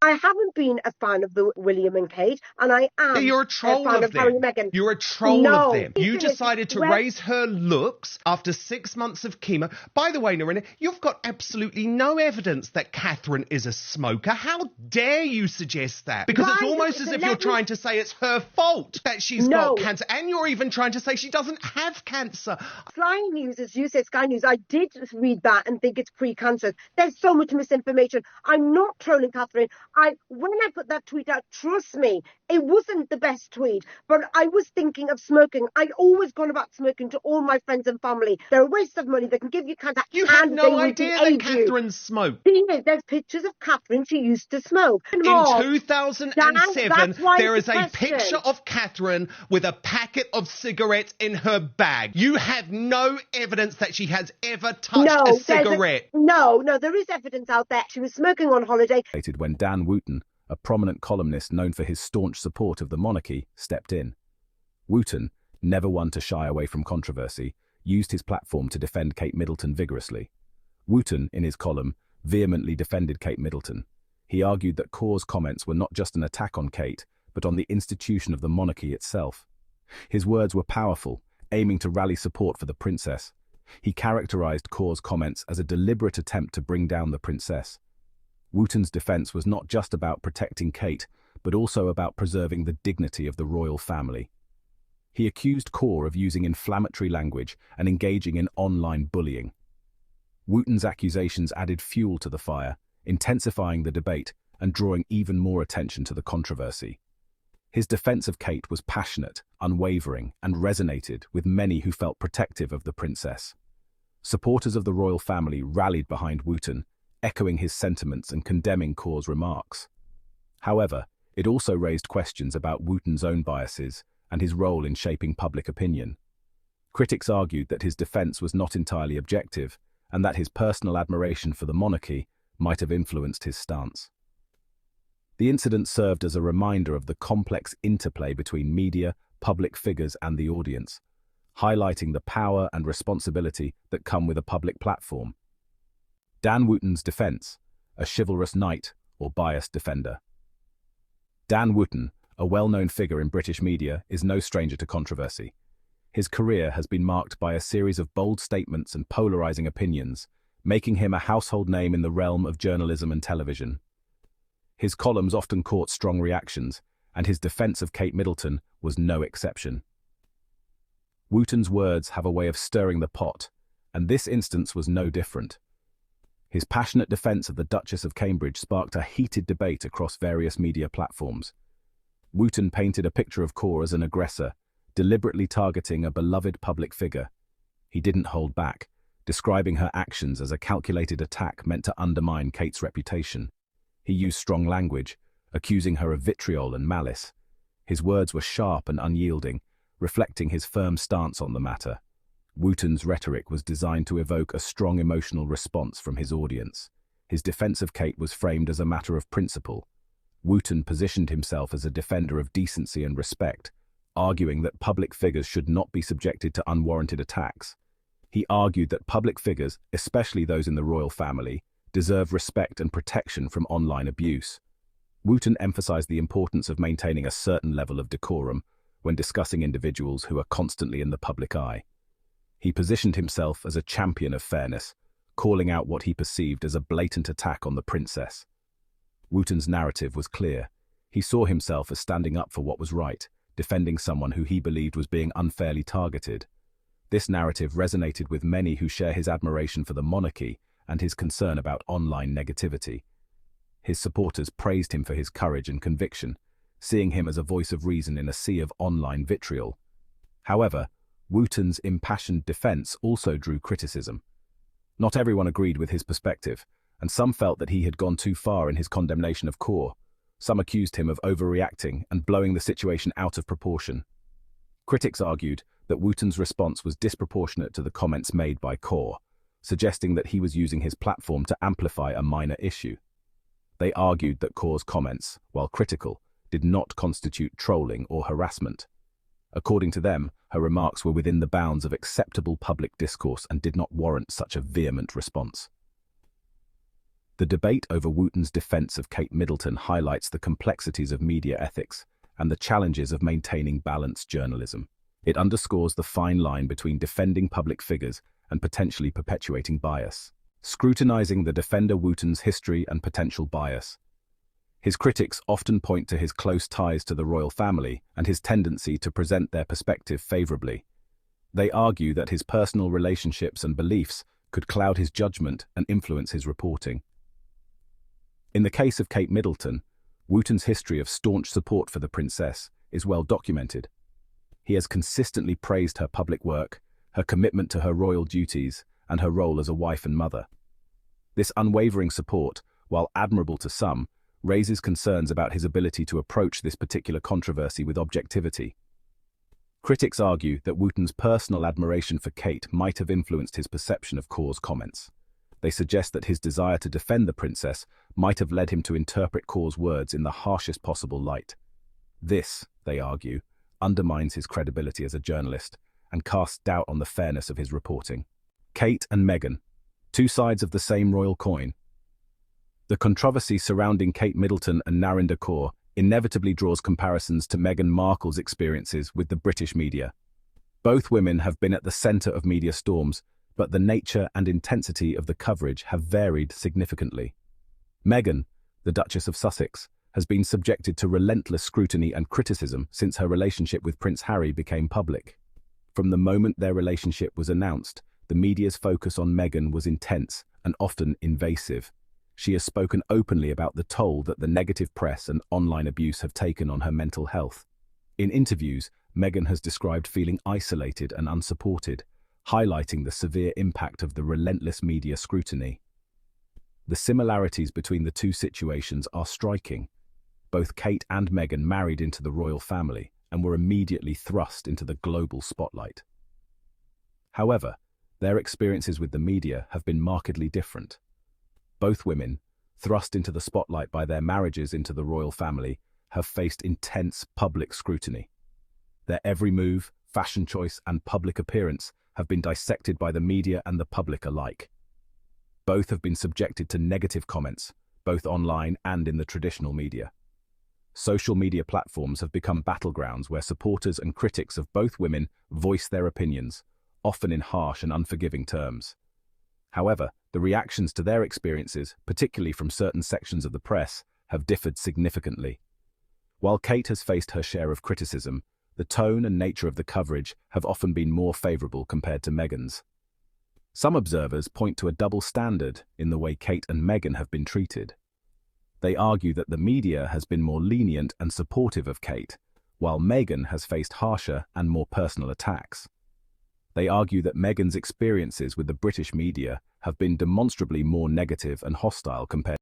I haven't been a fan of the William and Kate, and I Yeah, am you're a a troll fan of of Harry and them. Meghan. You're a troll of No. them. You decided to raise her looks after 6 months of chemo. By the way, Narinder, you've got absolutely no evidence that Catherine is a smoker. How dare you suggest that? Because it's almost as if you're trying to say it's her fault that she's got cancer. And you're even trying to say she doesn't have cancer. Sky News, as you said, Sky News, I did read that and think it's pre-cancer. There's so much misinformation. I'm not trolling Catherine. When I put that tweet out, trust me, it wasn't the best tweet, but I was thinking of smoking. I'd always gone about smoking to all my friends and family. They're a waste of money. They can give you cancer. You had no idea that Catherine smoked. There's pictures of Catherine. She used to smoke. In 2007, there is a picture of Catherine with a packet of cigarettes in her bag. You have no evidence that she has ever touched a cigarette. No, there is evidence out there. She was smoking on holiday. When Dan Wootton, a prominent columnist known for his staunch support of the monarchy, stepped in. Wootton, never one to shy away from controversy, used his platform to defend Kate Middleton vigorously. Wootton, in his column, vehemently defended Kate Middleton. He argued that Kaur's comments were not just an attack on Kate, but on the institution of the monarchy itself. His words were powerful, aiming to rally support for the princess. He characterized Kaur's comments as a deliberate attempt to bring down the princess. Wootton's defense was not just about protecting Kate, but also about preserving the dignity of the royal family. He accused Kaur of using inflammatory language and engaging in online bullying. Wootton's accusations added fuel to the fire, intensifying the debate and drawing even more attention to the controversy. His defense of Kate was passionate, unwavering, and resonated with many who felt protective of the princess. Supporters of the royal family rallied behind Wootton, echoing his sentiments and condemning Kaur's remarks. However, it also raised questions about Wootton's own biases and his role in shaping public opinion. Critics argued that his defense was not entirely objective and that his personal admiration for the monarchy might have influenced his stance. The incident served as a reminder of the complex interplay between media, public figures, and the audience, highlighting the power and responsibility that come with a public platform. Dan Wootton's defense, a chivalrous knight or biased defender. Dan Wootton, a well-known figure in British media, is no stranger to controversy. His career has been marked by a series of bold statements and polarizing opinions, making him a household name in the realm of journalism and television. His columns often caught strong reactions, and his defense of Kate Middleton was no exception. Wootton's words have a way of stirring the pot, and this instance was no different. His passionate defense of the Duchess of Cambridge sparked a heated debate across various media platforms. Wootton painted a picture of Kaur as an aggressor, deliberately targeting a beloved public figure. He didn't hold back, describing her actions as a calculated attack meant to undermine Kate's reputation. He used strong language, accusing her of vitriol and malice. His words were sharp and unyielding, reflecting his firm stance on the matter. Wootton's rhetoric was designed to evoke a strong emotional response from his audience. His defense of Kate was framed as a matter of principle. Wootton positioned himself as a defender of decency and respect, arguing that public figures should not be subjected to unwarranted attacks. He argued that public figures, especially those in the royal family, deserve respect and protection from online abuse. Wootton emphasized the importance of maintaining a certain level of decorum when discussing individuals who are constantly in the public eye. He positioned himself as a champion of fairness, calling out what he perceived as a blatant attack on the princess. Wootton's narrative was clear. He saw himself as standing up for what was right, defending someone who he believed was being unfairly targeted. This narrative resonated with many who share his admiration for the monarchy and his concern about online negativity. His supporters praised him for his courage and conviction, seeing him as a voice of reason in a sea of online vitriol. However, Wootton's impassioned defense also drew criticism. Not everyone agreed with his perspective, and some felt that he had gone too far in his condemnation of Kaur. Some accused him of overreacting and blowing the situation out of proportion. Critics argued that Wootton's response was disproportionate to the comments made by Kaur, suggesting that he was using his platform to amplify a minor issue. They argued that Kaur's comments, while critical, did not constitute trolling or harassment. According to them, her remarks were within the bounds of acceptable public discourse and did not warrant such a vehement response. The debate over Wootton's defense of Kate Middleton highlights the complexities of media ethics and the challenges of maintaining balanced journalism. It underscores the fine line between defending public figures and potentially perpetuating bias. Scrutinizing the defender Wootton's history and potential bias. His critics often point to his close ties to the royal family and his tendency to present their perspective favorably. They argue that his personal relationships and beliefs could cloud his judgment and influence his reporting. In the case of Kate Middleton, Wootton's history of staunch support for the princess is well documented. He has consistently praised her public work, her commitment to her royal duties, and her role as a wife and mother. This unwavering support, while admirable to some, raises concerns about his ability to approach this particular controversy with objectivity. Critics argue that Wootton's personal admiration for Kate might have influenced his perception of Kaur's comments. They suggest that his desire to defend the princess might have led him to interpret Kaur's words in the harshest possible light. This, they argue, undermines his credibility as a journalist and casts doubt on the fairness of his reporting. Kate and Meghan, two sides of the same royal coin. The controversy surrounding Kate Middleton and Narinder Kaur inevitably draws comparisons to Meghan Markle's experiences with the British media. Both women have been at the centre of media storms, but the nature and intensity of the coverage have varied significantly. Meghan, the Duchess of Sussex, has been subjected to relentless scrutiny and criticism since her relationship with Prince Harry became public. From the moment their relationship was announced, the media's focus on Meghan was intense and often invasive. She has spoken openly about the toll that the negative press and online abuse have taken on her mental health. In interviews, Meghan has described feeling isolated and unsupported, highlighting the severe impact of the relentless media scrutiny. The similarities between the two situations are striking. Both Kate and Meghan married into the royal family and were immediately thrust into the global spotlight. However, their experiences with the media have been markedly different. Both women, thrust into the spotlight by their marriages into the royal family, have faced intense public scrutiny. Their every move, fashion choice, and public appearance have been dissected by the media and the public alike. Both have been subjected to negative comments, both online and in the traditional media. Social media platforms have become battlegrounds where supporters and critics of both women voice their opinions, often in harsh and unforgiving terms. However, the reactions to their experiences, particularly from certain sections of the press, have differed significantly. While Kate has faced her share of criticism, the tone and nature of the coverage have often been more favourable compared to Meghan's. Some observers point to a double standard in the way Kate and Meghan have been treated. They argue that the media has been more lenient and supportive of Kate, while Meghan has faced harsher and more personal attacks. They argue that Meghan's experiences with the British media have been demonstrably more negative and hostile compared